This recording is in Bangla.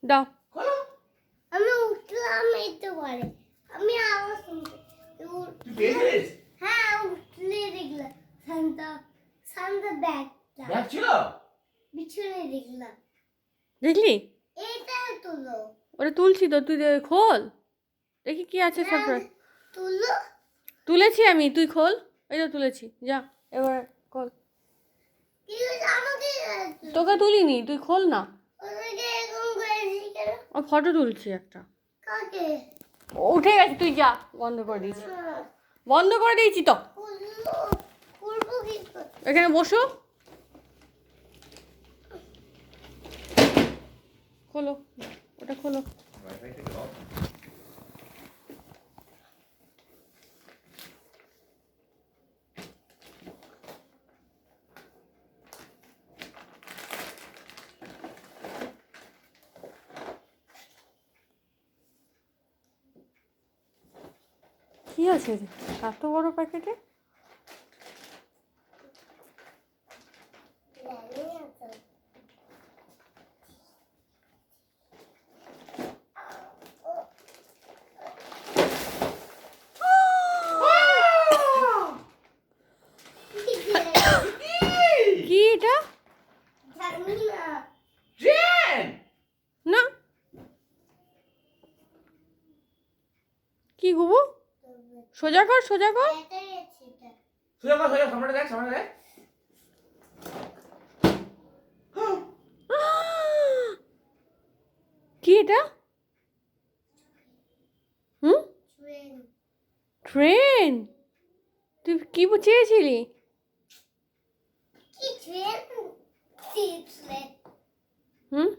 দাও। আমি উঠলাম এই তো বলে আমি আওয়াজ শুনতে হ্যাঁ উঠলে দেখলাম শান্ত ব্যাগ ছিল বিছুনে দেখলাম। দেখলি? এইটা তুলো। ওটা তুলছি তো, তুই খোল দেখি কি আছে সারপ্রাইজ। তুলো তুলেছি আমি, তুই খোল। এই তো তুলেছি, যা এবার খোল। কি আমাকে তোকে তুলিনি, তুই খোল না। ওদিকে এরকম করেছি কেন? ও ফটো তুলছি একটা। কাকে? উঠে গেছে, তুই যা, বন্ধ করে দিয়েছি। বন্ধ করে দিয়েছি তো। খুলবো কি করে? এখানে বসো, খোলো ওটা খোলো। কি আছে রে এত বড় প্যাকেটে? কি এটা? জানি না। ট্রেন না, কি গুবু? সোজা কর, সোজা কর। এটাই আছে এটা। সোজা সামনে দেখ কি এটা? হুম, ট্রেন। ট্রেন? তুই কি চেয়েছিলি? কি ট্রেন? কি ট্রেন? হুম,